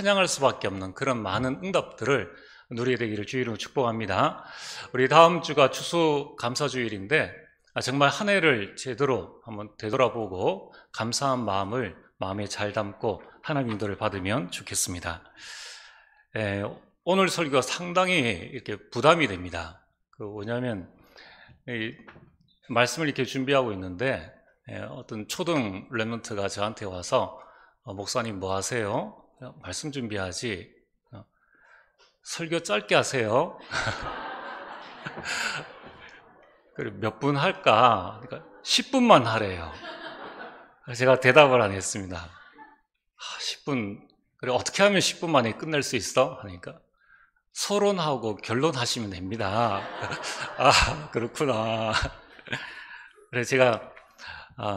찬양할 수밖에 없는 그런 많은 응답들을 누리게 되기를 주의로 축복합니다. 우리 다음 주가 추수감사주일인데 정말 한 해를 제대로 한번 되돌아보고 감사한 마음을 마음에 잘 담고 하나님 인도를 받으면 좋겠습니다. 오늘 설교가 상당히 이렇게 부담이 됩니다. 왜냐하면 이 말씀을 이렇게 준비하고 있는데 어떤 초등 랩런트가 저한테 와서 목사님 뭐 하세요? 말씀 준비하지 설교 짧게 하세요. 몇 분 할까? 그러니까 10분만 하래요. 제가 대답을 안 했습니다. 10분, 그래 어떻게 하면 10분 만에 끝낼 수 있어? 하니까 서론하고 결론하시면 됩니다. 아, 그렇구나. 그래서 제가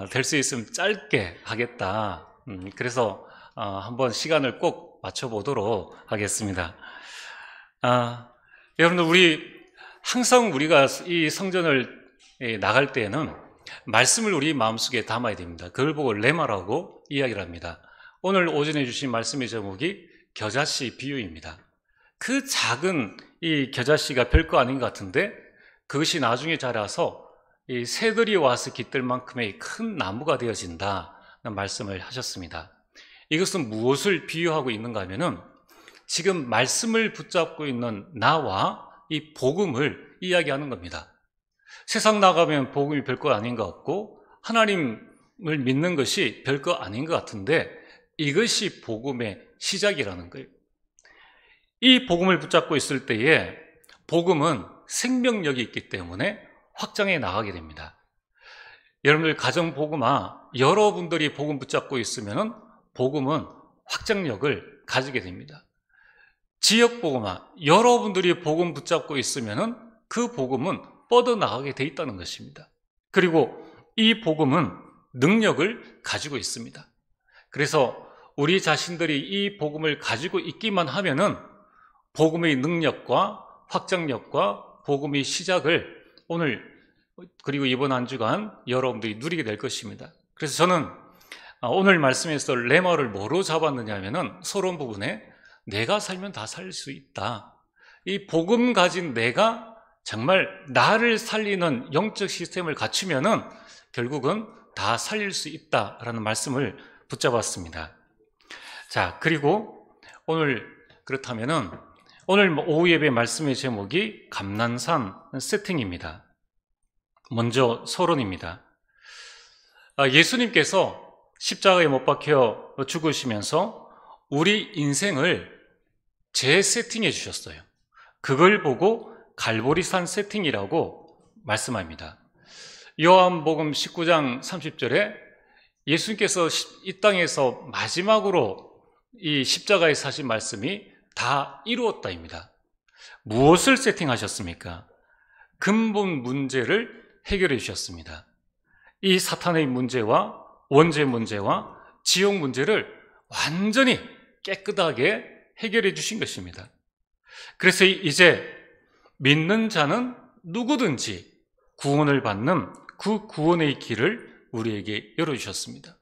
될 수 있으면 짧게 하겠다. 그래서 한번 시간을 꼭 맞춰보도록 하겠습니다. 여러분들, 항상 우리가 이 성전을 나갈 때에는 말씀을 우리 마음속에 담아야 됩니다. 그걸 보고 레마라고 이야기를 합니다. 오늘 오전에 주신 말씀의 제목이 겨자씨 비유입니다. 그 작은 이 겨자씨가 별거 아닌 것 같은데 그것이 나중에 자라서 이 새들이 와서 깃들 만큼의 큰 나무가 되어진다는 말씀을 하셨습니다. 이것은 무엇을 비유하고 있는가 하면은 지금 말씀을 붙잡고 있는 나와 이 복음을 이야기하는 겁니다. 세상 나가면 복음이 별거 아닌 것 같고 하나님을 믿는 것이 별거 아닌 것 같은데 이것이 복음의 시작이라는 거예요. 이 복음을 붙잡고 있을 때에 복음은 생명력이 있기 때문에 확장해 나가게 됩니다. 여러분들 가정복음화, 여러분들이 복음 붙잡고 있으면 복음은 확장력을 가지게 됩니다. 지역복음화, 여러분들이 복음 붙잡고 있으면 그 복음은 뻗어나가게 돼 있다는 것입니다. 그리고 이 복음은 능력을 가지고 있습니다. 그래서 우리 자신들이 이 복음을 가지고 있기만 하면은 복음의 능력과 확장력과 복음의 시작을 오늘 그리고 이번 한 주간 여러분들이 누리게 될 것입니다. 그래서 저는 오늘 말씀에서 레마를 뭐로 잡았느냐 하면은 서론 부분에 내가 살면 다 살 수 있다. 이 복음 가진 내가 정말 나를 살리는 영적 시스템을 갖추면은 결국은 다 살릴 수 있다라는 말씀을 붙잡았습니다. 자, 그리고 오늘 그렇다면은 오늘 오후 예배 말씀의 제목이 감난산 세팅입니다. 먼저 서론입니다. 예수님께서 십자가에 못 박혀 죽으시면서 우리 인생을 재세팅해 주셨어요. 그걸 보고 갈보리산 세팅이라고 말씀합니다. 요한복음 19장 30절에 예수님께서 이 땅에서 마지막으로 이 십자가에 사신 말씀이 다 이루었다입니다. 무엇을 세팅하셨습니까? 근본 문제를 해결해 주셨습니다. 이 사탄의 문제와 원죄 문제와 지옥 문제를 완전히 깨끗하게 해결해 주신 것입니다. 그래서 이제 믿는 자는 누구든지 구원을 받는 그 구원의 길을 우리에게 열어주셨습니다.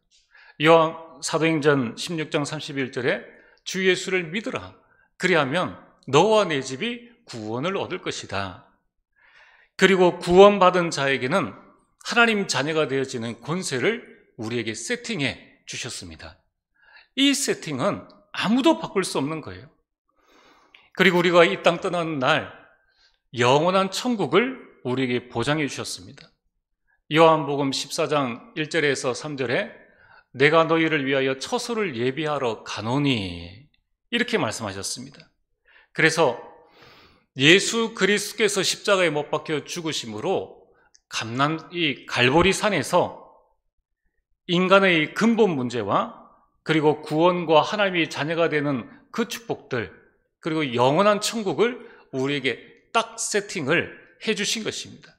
요한 사도행전 16장 31절에 주 예수를 믿으라. 그리하면 너와 내 집이 구원을 얻을 것이다. 그리고 구원받은 자에게는 하나님 자녀가 되어지는 권세를 우리에게 세팅해 주셨습니다. 이 세팅은 아무도 바꿀 수 없는 거예요. 그리고 우리가 이 땅 떠나는 날 영원한 천국을 우리에게 보장해 주셨습니다. 요한복음 14장 1절에서 3절에 내가 너희를 위하여 처소를 예비하러 가노니 이렇게 말씀하셨습니다. 그래서 예수 그리스도께서 십자가에 못 박혀 죽으심으로 이 갈보리산에서 인간의 근본 문제와 그리고 구원과 하나님의 자녀가 되는 그 축복들 그리고 영원한 천국을 우리에게 딱 세팅을 해주신 것입니다.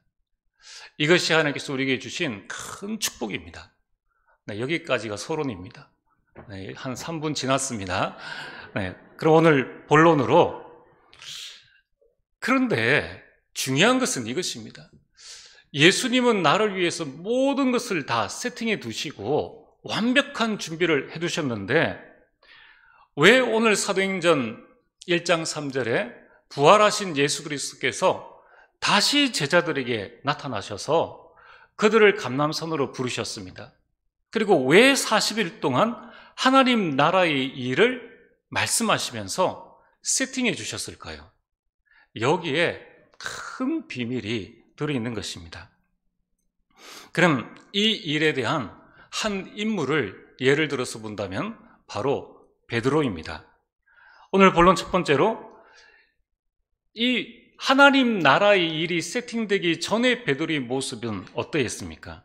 이것이 하나님께서 우리에게 주신 큰 축복입니다. 네, 여기까지가 서론입니다. 네, 한 3분 지났습니다. 네, 그럼 오늘 본론으로 그런데 중요한 것은 이것입니다. 예수님은 나를 위해서 모든 것을 다 세팅해 두시고 완벽한 준비를 해 두셨는데 왜 오늘 사도행전 1장 3절에 부활하신 예수 그리스도께서 다시 제자들에게 나타나셔서 그들을 감람산으로 부르셨습니다. 그리고 왜 40일 동안 하나님 나라의 일을 말씀하시면서 세팅해 주셨을까요? 여기에 큰 비밀이 들어있는 것입니다. 그럼 이 일에 대한 한 인물을 예를 들어서 본다면 바로 베드로입니다. 오늘 본론 첫 번째로 이 하나님 나라의 일이 세팅되기 전에 베드로의 모습은 어떠했습니까?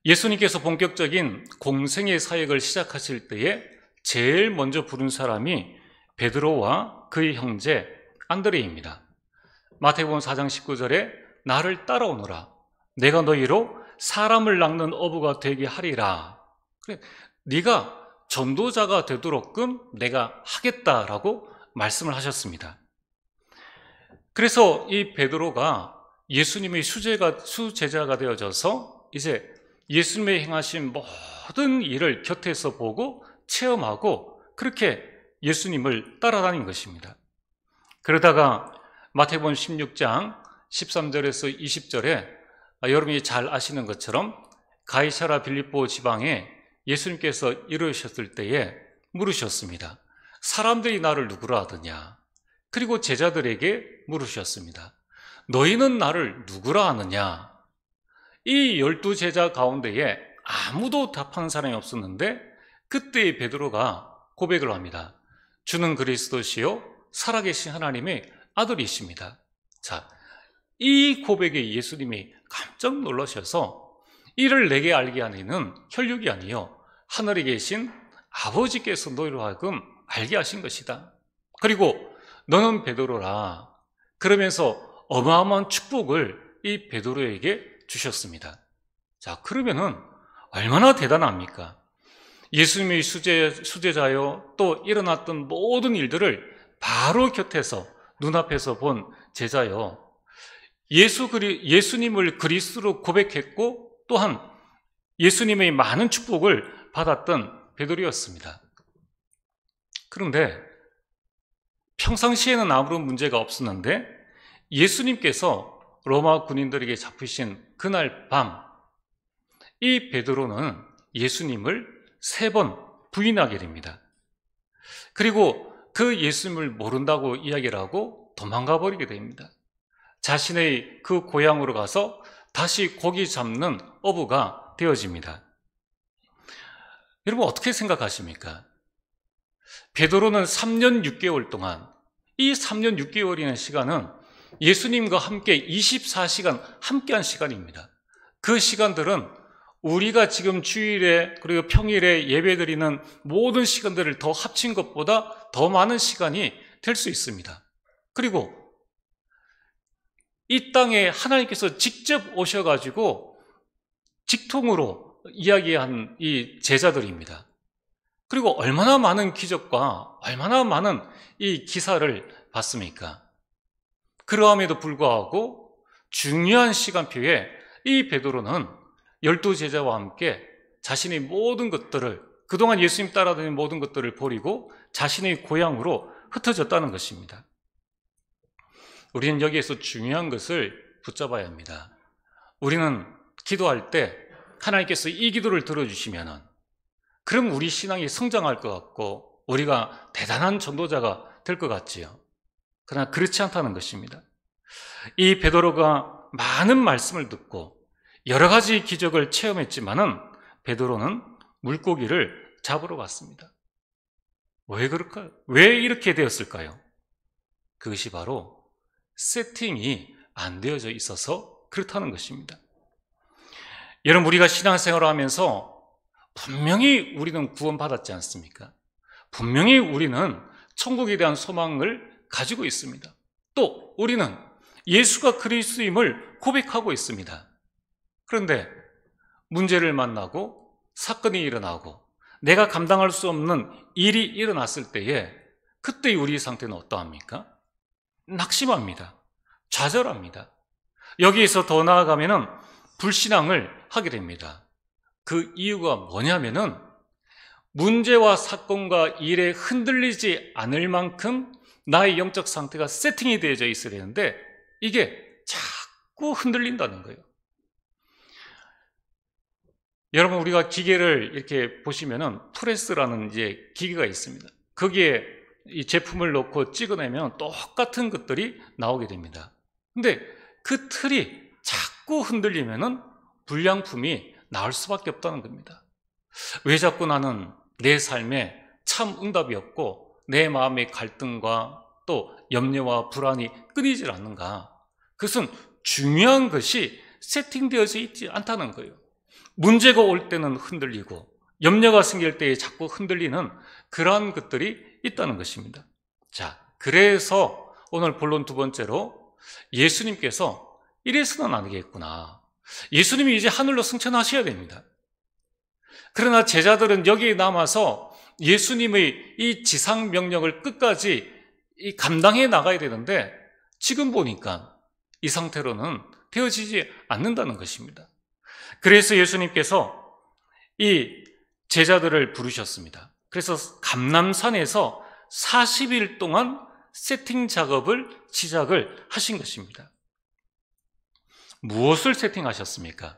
예수님께서 본격적인 공생의 사역을 시작하실 때에 제일 먼저 부른 사람이 베드로와 그의 형제 안드레입니다. 마태복음 4장 19절에 나를 따라오너라. 내가 너희로 사람을 낚는 어부가 되게 하리라. 그래, 네가 전도자가 되도록끔 내가 하겠다라고 말씀을 하셨습니다. 그래서 이 베드로가 예수님의 수제자가 되어져서 이제 예수님의 행하신 모든 일을 곁에서 보고 체험하고 그렇게 예수님을 따라다닌 것입니다. 그러다가 마태복음 16장 13절에서 20절에 여러분이 잘 아시는 것처럼 가이사라 빌립보 지방에 예수님께서 이르셨을 때에 물으셨습니다. 사람들이 나를 누구라 하느냐? 그리고 제자들에게 물으셨습니다. 너희는 나를 누구라 하느냐? 이 12제자 가운데에 아무도 답하는 사람이 없었는데 그때 베드로가 고백을 합니다. 주는 그리스도시요 살아계신 하나님의 아들이십니다. 자, 이 고백에 예수님이 깜짝 놀라셔서 이를 내게 알게 하는 혈육이 아니요 하늘에 계신 아버지께서 너희로 하여금 알게 하신 것이다. 그리고 너는 베드로라. 그러면서 어마어마한 축복을 이 베드로에게 주셨습니다. 자, 그러면은 얼마나 대단합니까? 예수님의 수제자요 또 일어났던 모든 일들을 바로 곁에서 눈앞에서 본 제자요. 예수님을 그리스도로 고백했고 또한 예수님의 많은 축복을 받았던 베드로였습니다. 그런데 평상시에는 아무런 문제가 없었는데 예수님께서 로마 군인들에게 잡히신 그날 밤 이 베드로는 예수님을 3번 부인하게 됩니다. 그리고 그 예수님을 모른다고 이야기를 하고 도망가 버리게 됩니다. 자신의 그 고향으로 가서 다시 고기 잡는 어부가 되어집니다. 여러분 어떻게 생각하십니까? 베드로는 3년 6개월 동안 이 3년 6개월이라는 시간은 예수님과 함께 24시간 함께한 시간입니다. 그 시간들은 우리가 지금 주일에 그리고 평일에 예배드리는 모든 시간들을 더 합친 것보다 더 많은 시간이 될 수 있습니다. 그리고 이 땅에 하나님께서 직접 오셔가지고 직통으로 이야기한 이 제자들입니다. 그리고 얼마나 많은 기적과 얼마나 많은 이 기사를 봤습니까? 그러함에도 불구하고 중요한 시간표에 이 베드로는 12제자와 함께 자신의 모든 것들을 그동안 예수님 따라다니는 모든 것들을 버리고 자신의 고향으로 흩어졌다는 것입니다. 우리는 여기에서 중요한 것을 붙잡아야 합니다. 우리는 기도할 때 하나님께서 이 기도를 들어주시면 그럼 우리 신앙이 성장할 것 같고 우리가 대단한 전도자가 될 것 같지요. 그러나 그렇지 않다는 것입니다. 이 베드로가 많은 말씀을 듣고 여러 가지 기적을 체험했지만은 베드로는 물고기를 잡으러 갔습니다. 왜 그럴까요? 왜 이렇게 되었을까요? 그것이 바로 세팅이 안 되어져 있어서 그렇다는 것입니다. 여러분 우리가 신앙생활을 하면서 분명히 우리는 구원받았지 않습니까? 분명히 우리는 천국에 대한 소망을 가지고 있습니다. 또 우리는 예수가 그리스도임을 고백하고 있습니다. 그런데 문제를 만나고 사건이 일어나고 내가 감당할 수 없는 일이 일어났을 때에 그때 우리 상태는 어떠합니까? 낙심합니다. 좌절합니다. 여기에서 더 나아가면은 불신앙을 하게 됩니다. 그 이유가 뭐냐면은 문제와 사건과 일에 흔들리지 않을 만큼 나의 영적 상태가 세팅이 되어져 있어야 되는데 이게 자꾸 흔들린다는 거예요. 여러분, 우리가 기계를 이렇게 보시면은 프레스라는 이제 기계가 있습니다. 거기에 이 제품을 넣고 찍어내면 똑같은 것들이 나오게 됩니다. 근데 그 틀이 자꾸 흔들리면은 불량품이 나올 수밖에 없다는 겁니다. 왜 자꾸 나는 내 삶에 참 응답이 없고 내 마음의 갈등과 또 염려와 불안이 끊이질 않는가? 그것은 중요한 것이 세팅되어져 있지 않다는 거예요. 문제가 올 때는 흔들리고 염려가 생길 때에 자꾸 흔들리는 그러한 것들이 있다는 것입니다. 자, 그래서 오늘 본론 두 번째로 예수님께서 이래서는 안 되겠구나. 예수님이 이제 하늘로 승천하셔야 됩니다. 그러나 제자들은 여기에 남아서 예수님의 이 지상 명령을 끝까지 감당해 나가야 되는데 지금 보니까 이 상태로는 되어지지 않는다는 것입니다. 그래서 예수님께서 이 제자들을 부르셨습니다. 그래서 감람산에서 40일 동안 세팅 작업을 시작을 하신 것입니다. 무엇을 세팅하셨습니까?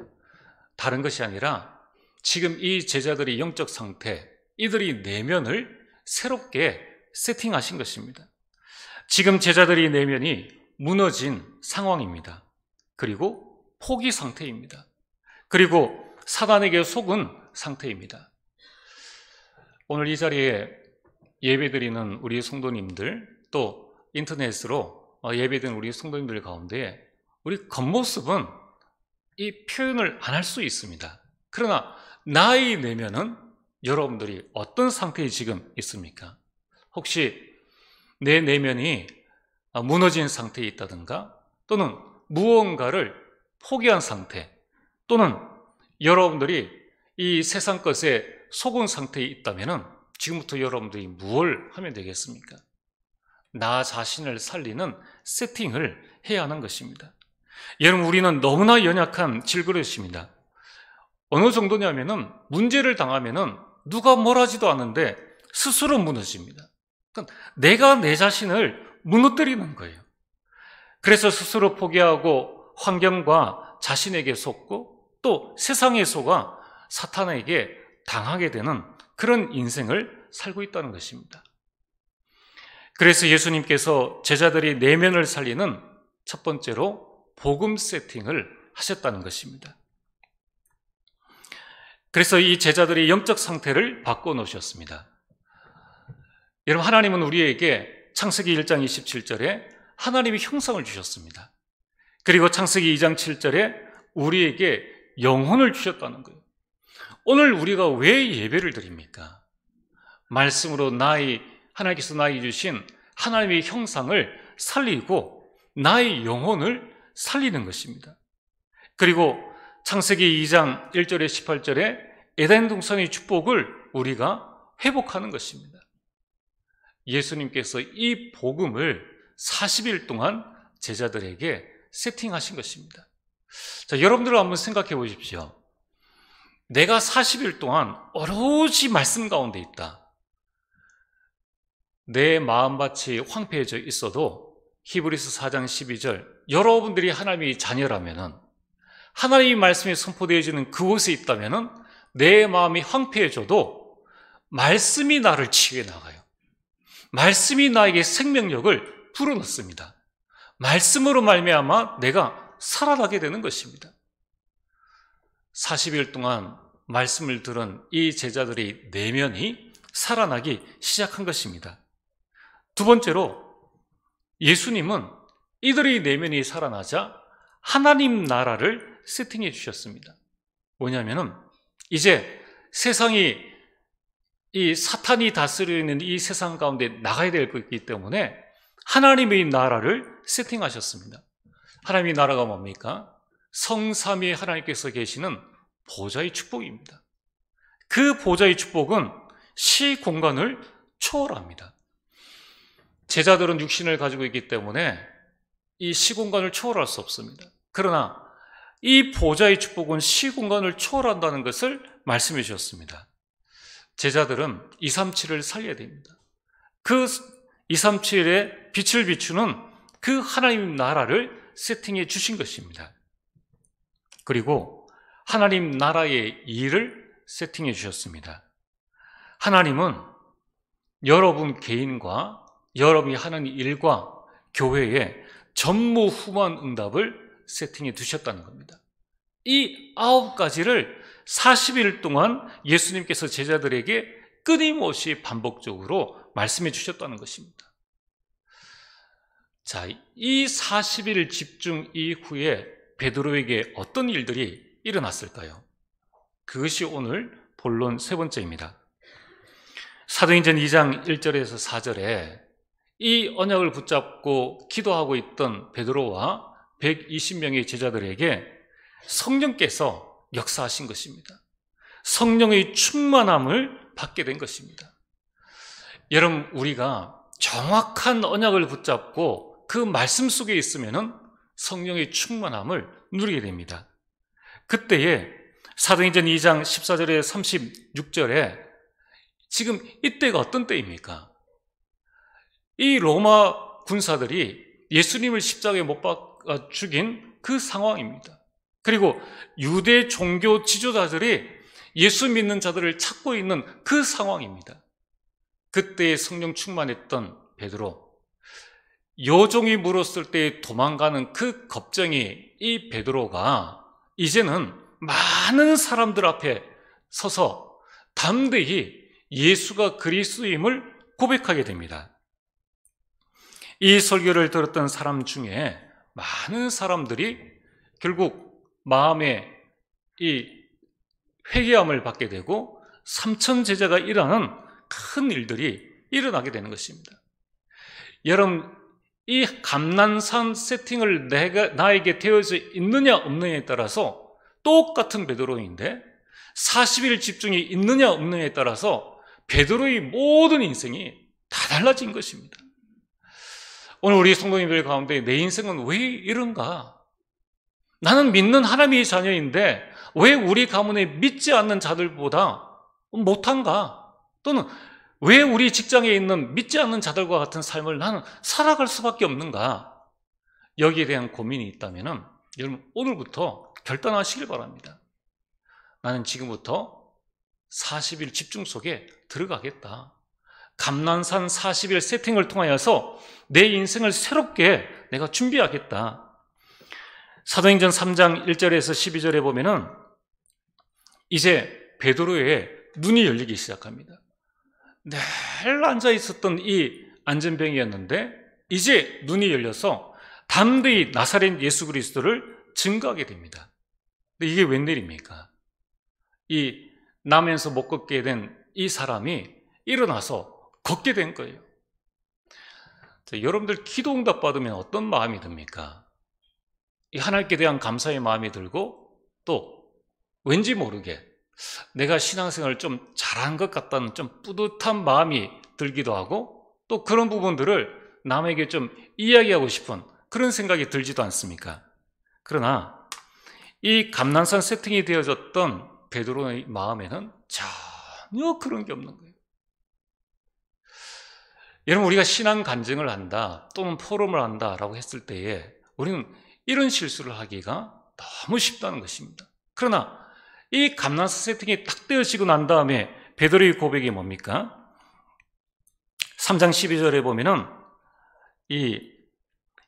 다른 것이 아니라 지금 이 제자들의 영적 상태, 이들의 내면을 새롭게 세팅하신 것입니다. 지금 제자들의 내면이 무너진 상황입니다. 그리고 포기 상태입니다. 그리고 사단에게 속은 상태입니다. 오늘 이 자리에 예배드리는 우리 성도님들, 또 인터넷으로 예배드리는 우리 성도님들 가운데 우리 겉모습은 이 표현을 안 할 수 있습니다. 그러나 나의 내면은 여러분들이 어떤 상태에 지금 있습니까? 혹시 내 내면이 무너진 상태에 있다든가 또는 무언가를 포기한 상태, 또는 여러분들이 이 세상 것에 속은 상태에 있다면 지금부터 여러분들이 무엇을 하면 되겠습니까? 나 자신을 살리는 세팅을 해야 하는 것입니다. 여러분, 우리는 너무나 연약한 질그릇입니다. 어느 정도냐면은 문제를 당하면은 누가 뭘 하지도 않는데 스스로 무너집니다. 그러니까 내가 내 자신을 무너뜨리는 거예요. 그래서 스스로 포기하고 환경과 자신에게 속고 또 세상에 속아 사탄에게 당하게 되는 그런 인생을 살고 있다는 것입니다. 그래서 예수님께서 제자들이 내면을 살리는 첫 번째로 복음 세팅을 하셨다는 것입니다. 그래서 이 제자들이 영적 상태를 바꿔놓으셨습니다. 여러분, 하나님은 우리에게 창세기 1장 27절에 하나님의 형상을 주셨습니다. 그리고 창세기 2장 7절에 우리에게 영혼을 주셨다는 거예요. 오늘 우리가 왜 예배를 드립니까? 말씀으로 하나님께서 나에게 주신 하나님의 형상을 살리고 나의 영혼을 살리는 것입니다. 그리고 창세기 2장 1절에 18절에 에덴 동산의 축복을 우리가 회복하는 것입니다. 예수님께서 이 복음을 40일 동안 제자들에게 세팅하신 것입니다. 자, 여러분들 한번 생각해 보십시오. 내가 40일 동안 오롯이 말씀 가운데 있다. 내 마음밭이 황폐해져 있어도 히브리서 4장 12절 여러분들이 하나님의 자녀라면은 하나님의 말씀이 선포되어지는 그곳에 있다면은 내 마음이 황폐해져도 말씀이 나를 치유해 나가요. 말씀이 나에게 생명력을 불어넣습니다. 말씀으로 말미암아 내가 살아나게 되는 것입니다. 40일 동안 말씀을 들은 이 제자들의 내면이 살아나기 시작한 것입니다. 두 번째로 예수님은 이들의 내면이 살아나자 하나님 나라를 세팅해 주셨습니다. 뭐냐면은 이제 세상이 이 사탄이 다스리고 있는 이 세상 가운데 나가야 될 것이기 때문에 하나님의 나라를 세팅하셨습니다. 하나님의 나라가 뭡니까? 성삼위 하나님께서 계시는 보좌의 축복입니다. 그 보좌의 축복은 시공간을 초월합니다. 제자들은 육신을 가지고 있기 때문에 이 시공간을 초월할 수 없습니다. 그러나 이 보좌의 축복은 시공간을 초월한다는 것을 말씀해 주셨습니다. 제자들은 237을 살려야 됩니다. 그 237에 빛을 비추는 그 하나님 나라를 세팅해 주신 것입니다. 그리고 하나님 나라의 일을 세팅해 주셨습니다. 하나님은 여러분 개인과 여러분이 하는 일과 교회에 전무후무한 응답을 세팅해 두셨다는 겁니다. 이 9가지를 40일 동안 예수님께서 제자들에게 끊임없이 반복적으로 말씀해 주셨다는 것입니다. 자, 이 40일 집중 이후에 베드로에게 어떤 일들이 일어났을까요? 그것이 오늘 본론 세 번째입니다. 사도행전 2장 1절에서 4절에 이 언약을 붙잡고 기도하고 있던 베드로와 120명의 제자들에게 성령께서 역사하신 것입니다. 성령의 충만함을 받게 된 것입니다. 여러분, 우리가 정확한 언약을 붙잡고 그 말씀 속에 있으면 성령의 충만함을 누리게 됩니다. 그때에 사도행전 2장 14절에 36절에 지금 이때가 어떤 때입니까? 이 로마 군사들이 예수님을 십자가에 못 박아 죽인 그 상황입니다. 그리고 유대 종교 지도자들이 예수 믿는 자들을 찾고 있는 그 상황입니다. 그때에 성령 충만했던 베드로, 요종이 물었을 때 도망가는 그 겁쟁이 이 베드로가 이제는 많은 사람들 앞에 서서 담대히 예수가 그리스도임을 고백하게 됩니다. 이 설교를 들었던 사람 중에 많은 사람들이 결국 마음에 이 회개함을 받게 되고 3천 제자가 일하는 큰 일들이 일어나게 되는 것입니다. 여러분, 이 감난산 세팅을 나에게 되어져 있느냐 없느냐에 따라서 똑같은 베드로인데 40일 집중이 있느냐 없느냐에 따라서 베드로의 모든 인생이 다 달라진 것입니다. 오늘 우리 성도님들 가운데 내 인생은 왜 이런가? 나는 믿는 하나님의 자녀인데 왜 우리 가문에 믿지 않는 자들보다 못한가? 또는 왜 우리 직장에 있는 믿지 않는 자들과 같은 삶을 나는 살아갈 수밖에 없는가? 여기에 대한 고민이 있다면 여러분 오늘부터 결단하시길 바랍니다. 나는 지금부터 40일 집중 속에 들어가겠다. 감난산 40일 세팅을 통하여서 내 인생을 새롭게 내가 준비하겠다. 사도행전 3장 1절에서 12절에 보면은 이제 베드로의 눈이 열리기 시작합니다. 늘 앉아 있었던 이 안전병이었는데 이제 눈이 열려서 담대히 나사렛 예수 그리스도를 증거하게 됩니다. 근데 이게 웬일입니까? 이 나면서 못 걷게 된 이 사람이 일어나서 걷게 된 거예요. 자, 여러분들 기도 응답 받으면 어떤 마음이 듭니까? 이 하나님께 대한 감사의 마음이 들고 또 왠지 모르게 내가 신앙생활을 좀 잘한 것 같다는 좀 뿌듯한 마음이 들기도 하고 또 그런 부분들을 남에게 좀 이야기하고 싶은 그런 생각이 들지도 않습니까? 그러나 이 감난산 세팅이 되어졌던 베드로의 마음에는 전혀 그런 게 없는 거예요. 여러분, 우리가 신앙 간증을 한다 또는 포럼을 한다라고 했을 때에 우리는 이런 실수를 하기가 너무 쉽다는 것입니다. 그러나 이 감난산 세팅이 딱 되어지고 난 다음에 베드로의 고백이 뭡니까? 3장 12절에 보면은 이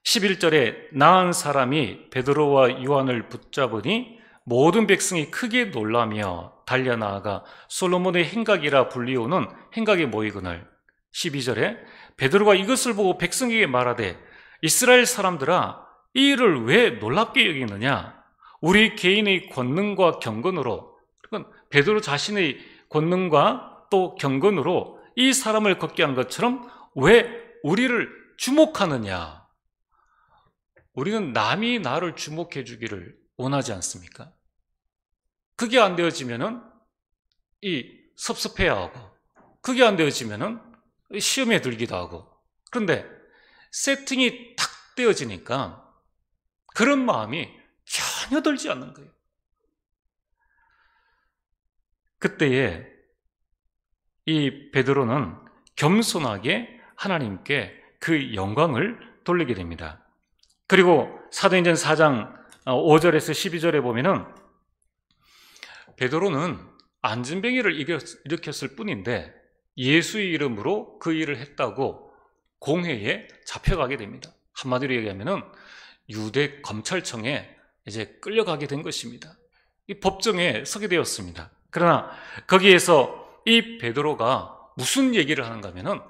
11절에 나은 사람이 베드로와 요한을 붙잡으니 모든 백성이 크게 놀라며 달려나아가 솔로몬의 행각이라 불리우는 행각에 모이거늘 12절에 베드로가 이것을 보고 백성에게 말하되 이스라엘 사람들아 이 일을 왜 놀랍게 여기느냐? 우리 개인의 권능과 경건으로, 그러니까 베드로 자신의 권능과 또 경건으로 이 사람을 걷게 한 것처럼 왜 우리를 주목하느냐? 우리는 남이 나를 주목해 주기를 원하지 않습니까? 그게 안 되어지면은 이 섭섭해하고, 그게 안 되어지면은 시험에 들기도 하고. 그런데 세팅이 탁 되어지니까 그런 마음이 전혀 들지 않는 거예요. 그때에 이 베드로는 겸손하게 하나님께 그 영광을 돌리게 됩니다. 그리고 사도행전 4장 5절에서 12절에 보면은 베드로는 안진뱅이를 일으켰을 뿐인데 예수의 이름으로 그 일을 했다고 공회에 잡혀가게 됩니다. 한마디로 얘기하면은 유대 검찰청에 이제 끌려가게 된 것입니다. 이 법정에 서게 되었습니다. 그러나 거기에서 이 베드로가 무슨 얘기를 하는가 하면은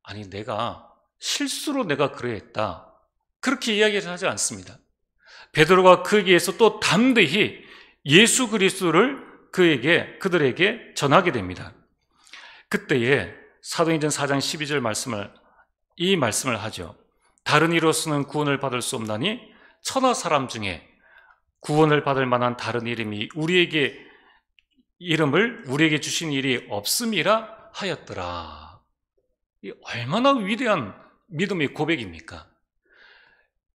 아니 내가 실수로 내가 그러했다, 그렇게 이야기를 하지 않습니다. 베드로가 거기에서 또 담대히 예수 그리스도를 그들에게 전하게 됩니다. 그때에 사도행전 4장 12절 이 말씀을 하죠. 다른 이로서는 구원을 받을 수 없나니 천하 사람 중에 구원을 받을 만한 다른 이름이 우리에게 주신 일이 없음이라 하였더라. 이 얼마나 위대한 믿음의 고백입니까?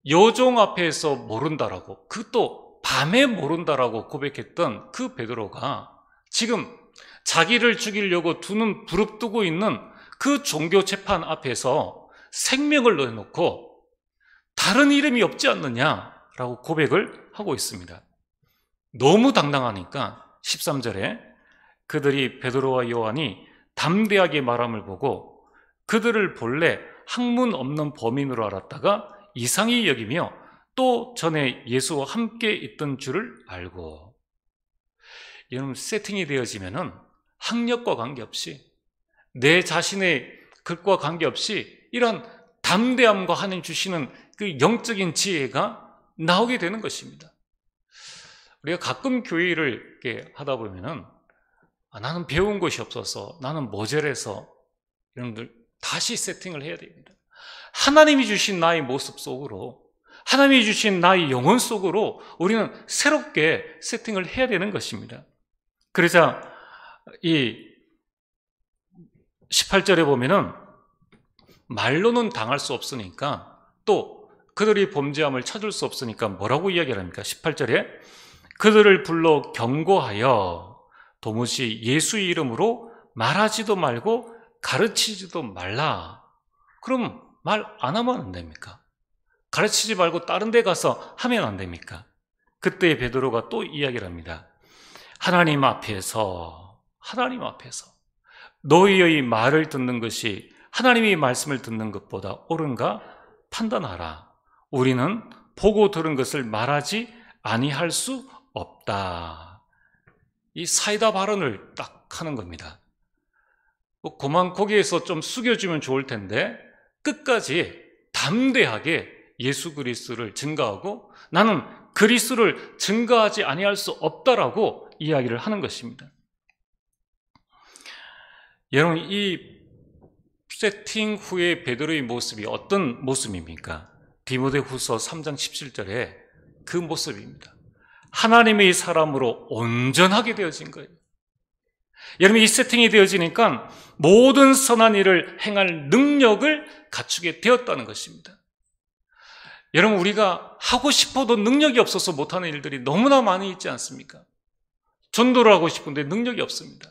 여종 앞에서 모른다라고, 그것도 밤에 모른다라고 고백했던 그 베드로가 지금 자기를 죽이려고 두 눈 부릅뜨고 있는 그 종교 재판 앞에서 생명을 내놓고 다른 이름이 없지 않느냐라고 고백을 하고 있습니다. 너무 당당하니까 13절에 그들이 베드로와 요한이 담대하게 말함을 보고 그들을 본래 학문 없는 범인으로 알았다가 이상히 여기며 또 전에 예수와 함께 있던 줄을 알고. 여러분, 세팅이 되어지면은 학력과 관계없이 내 자신의 글과 관계없이 이런 담대함과 하나님 주시는 그 영적인 지혜가 나오게 되는 것입니다. 우리가 가끔 교회 일을 이렇게 하다 보면은 나는 배운 것이 없어서, 나는 모자라서, 여러분들 다시 세팅을 해야 됩니다. 하나님이 주신 나의 모습 속으로, 하나님이 주신 나의 영혼 속으로 우리는 새롭게 세팅을 해야 되는 것입니다. 그러자 이 18절에 보면은 말로는 당할 수 없으니까, 또 그들이 범죄함을 찾을 수 없으니까 뭐라고 이야기를 합니까? 18절에 그들을 불러 경고하여 도무지 예수의 이름으로 말하지도 말고 가르치지도 말라. 그럼 말 안 하면 안 됩니까? 가르치지 말고 다른 데 가서 하면 안 됩니까? 그때 베드로가 또 이야기를 합니다. 하나님 앞에서 너희의 말을 듣는 것이 하나님의 말씀을 듣는 것보다 옳은가 판단하라. 우리는 보고 들은 것을 말하지 아니할 수 없다. 이 사이다 발언을 딱 하는 겁니다. 그만 거기에서 좀 숙여주면 좋을 텐데 끝까지 담대하게 예수 그리스도를 증거하고 나는 그리스도를 증거하지 아니할 수 없다라고 이야기를 하는 것입니다. 여러분, 이 세팅 후에 베드로의 모습이 어떤 모습입니까? 디모데후서 3장 17절에 그 모습입니다. 하나님의 사람으로 온전하게 되어진 거예요. 여러분, 이 세팅이 되어지니까 모든 선한 일을 행할 능력을 갖추게 되었다는 것입니다. 여러분, 우리가 하고 싶어도 능력이 없어서 못하는 일들이 너무나 많이 있지 않습니까? 전도를 하고 싶은데 능력이 없습니다.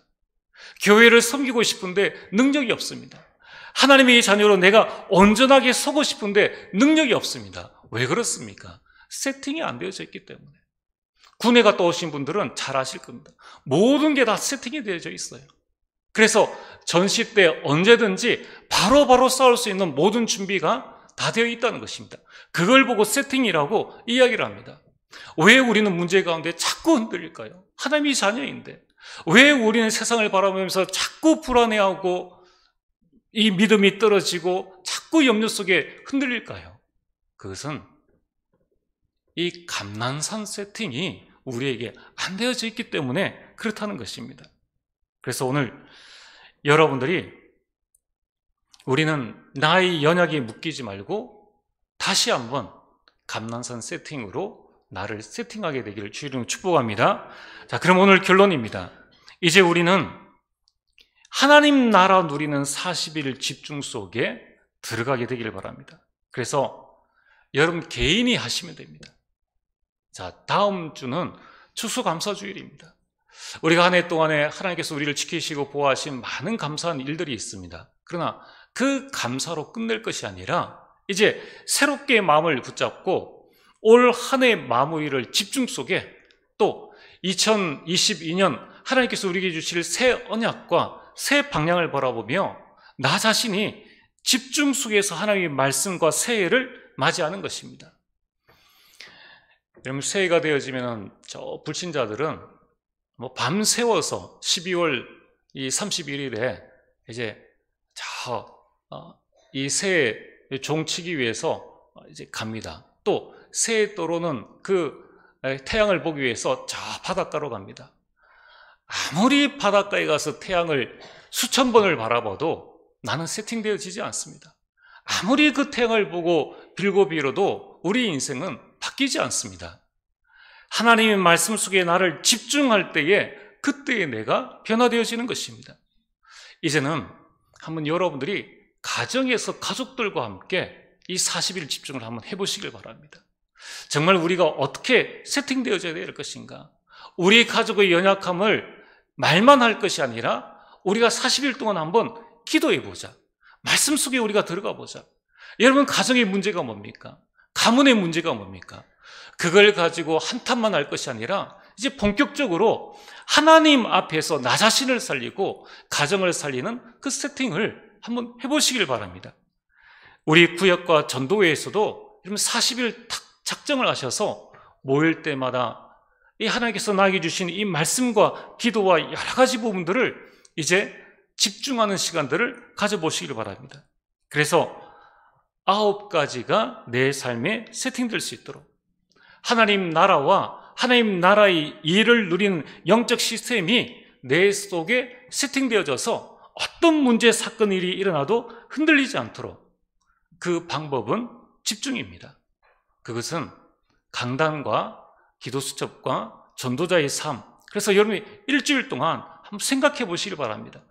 교회를 섬기고 싶은데 능력이 없습니다. 하나님의 자녀로 내가 온전하게 서고 싶은데 능력이 없습니다. 왜 그렇습니까? 세팅이 안 되어져 있기 때문에. 군에 갔다 오신 분들은 잘 아실 겁니다. 모든 게 다 세팅이 되어져 있어요. 그래서 전시 때 언제든지 바로바로 싸울 수 있는 모든 준비가 다 되어 있다는 것입니다. 그걸 보고 세팅이라고 이야기를 합니다. 왜 우리는 문제 가운데 자꾸 흔들릴까요? 하나님이 자녀인데 왜 우리는 세상을 바라보면서 자꾸 불안해하고 이 믿음이 떨어지고 자꾸 염려 속에 흔들릴까요? 그것은 이 감난산 세팅이 우리에게 안 되어져 있기 때문에 그렇다는 것입니다. 그래서 오늘 여러분들이 우리는 나의 연약에 묶이지 말고 다시 한번 감난산 세팅으로 나를 세팅하게 되기를 주의 이름으로 축복합니다. 자, 그럼 오늘 결론입니다. 이제 우리는 하나님 나라 누리는 40일 집중 속에 들어가게 되기를 바랍니다. 그래서 여러분 개인이 하시면 됩니다. 자, 다음 주는 추수감사주일입니다. 우리가 한 해 동안에 하나님께서 우리를 지키시고 보호하신 많은 감사한 일들이 있습니다. 그러나 그 감사로 끝낼 것이 아니라 이제 새롭게 마음을 붙잡고 올 한 해 마무리를 집중 속에 또 2022년 하나님께서 우리에게 주실 새 언약과 새 방향을 바라보며 나 자신이 집중 속에서 하나님의 말씀과 새해를 맞이하는 것입니다. 여러분, 새해가 되어지면 저 불신자들은 밤새워서 12월 31일에 이제 이 새해 종치기 위해서 이제 갑니다. 또 새해 또로는 그 태양을 보기 위해서 저 바닷가로 갑니다. 아무리 바닷가에 가서 태양을 수천 번을 바라봐도 나는 세팅되어지지 않습니다. 아무리 그 태양을 보고 빌고 빌어도 우리 인생은 바뀌지 않습니다. 하나님의 말씀 속에 나를 집중할 때에 그때에 내가 변화되어지는 것입니다. 이제는 한번 여러분들이 가정에서 가족들과 함께 이 40일 집중을 한번 해보시길 바랍니다. 정말 우리가 어떻게 세팅되어져야 될 것인가? 우리 가족의 연약함을 말만 할 것이 아니라 우리가 40일 동안 한번 기도해보자. 말씀 속에 우리가 들어가 보자. 여러분, 가정의 문제가 뭡니까? 가문의 문제가 뭡니까? 그걸 가지고 한탄만 할 것이 아니라 이제 본격적으로 하나님 앞에서 나 자신을 살리고 가정을 살리는 그 세팅을 한번 해보시길 바랍니다. 우리 구역과 전도회에서도 40일 작정을 하셔서 모일 때마다 이 하나님께서 나에게 주신 이 말씀과 기도와 여러 가지 부분들을 이제 집중하는 시간들을 가져보시길 바랍니다. 그래서 9가지가 내 삶에 세팅될 수 있도록 하나님 나라와 하나님 나라의 일을 누리는 영적 시스템이 내 속에 세팅되어져서 어떤 문제, 사건, 일이 일어나도 흔들리지 않도록 그 방법은 집중입니다. 그것은 강단과 기도 수첩과 전도자의 삶. 그래서 여러분이 일주일 동안 한번 생각해 보시길 바랍니다.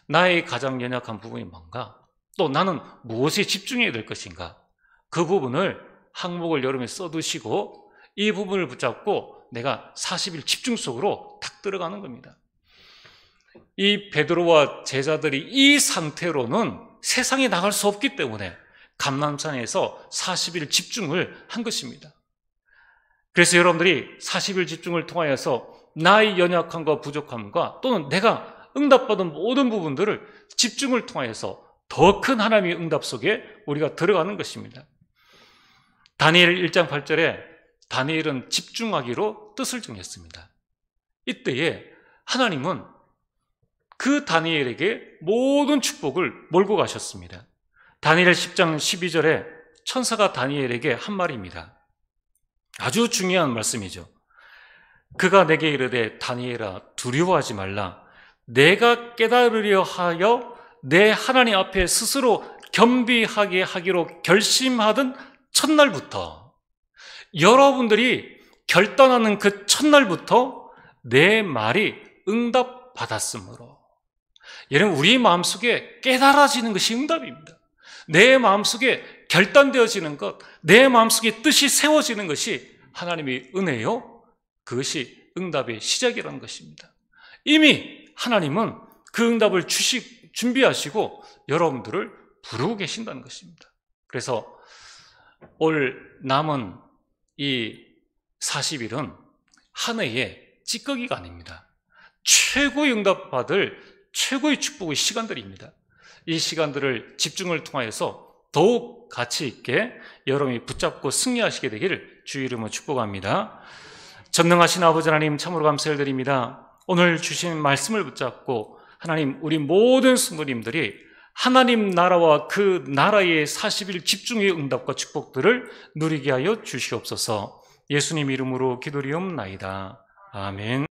나의 가장 연약한 부분이 뭔가? 또 나는 무엇에 집중해야 될 것인가? 그 부분을 항목을 여러분이 써두시고 이 부분을 붙잡고 내가 40일 집중 속으로 탁 들어가는 겁니다. 이 베드로와 제자들이 이 상태로는 세상에 나갈 수 없기 때문에 감람산에서 40일 집중을 한 것입니다. 그래서 여러분들이 40일 집중을 통하여서 나의 연약함과 부족함과 또는 내가 응답받은 모든 부분들을 집중을 통하여서 더 큰 하나님의 응답 속에 우리가 들어가는 것입니다. 다니엘 1장 8절에 다니엘은 집중하기로 뜻을 정했습니다. 이때에 하나님은 그 다니엘에게 모든 축복을 몰고 가셨습니다. 다니엘 10장 12절에 천사가 다니엘에게 한 말입니다. 아주 중요한 말씀이죠. 그가 내게 이르되 다니엘아 두려워하지 말라. 내가 깨달으려 하여 내 하나님 앞에 스스로 겸비하게 하기로 결심하던 첫날부터, 여러분들이 결단하는 그 첫날부터 내 말이 응답받았으므로. 여러분, 우리 마음속에 깨달아지는 것이 응답입니다. 내 마음속에 결단되어지는 것, 내 마음속에 뜻이 세워지는 것이 하나님의 은혜요, 그것이 응답의 시작이라는 것입니다. 이미 하나님은 그 응답을 준비하시고 여러분들을 부르고 계신다는 것입니다. 그래서 올 남은 이 40일은 한 해의 찌꺼기가 아닙니다. 최고의 응답받을 최고의 축복의 시간들입니다. 이 시간들을 집중을 통하여서 더욱 가치 있게 여러분이 붙잡고 승리하시게 되기를 주의 이름으로 축복합니다. 전능하신 아버지 하나님, 참으로 감사를 드립니다. 오늘 주신 말씀을 붙잡고 하나님, 우리 모든 성도님들이 하나님 나라와 그 나라의 40일 집중의 응답과 축복들을 누리게 하여 주시옵소서. 예수님 이름으로 기도리옵나이다. 아멘.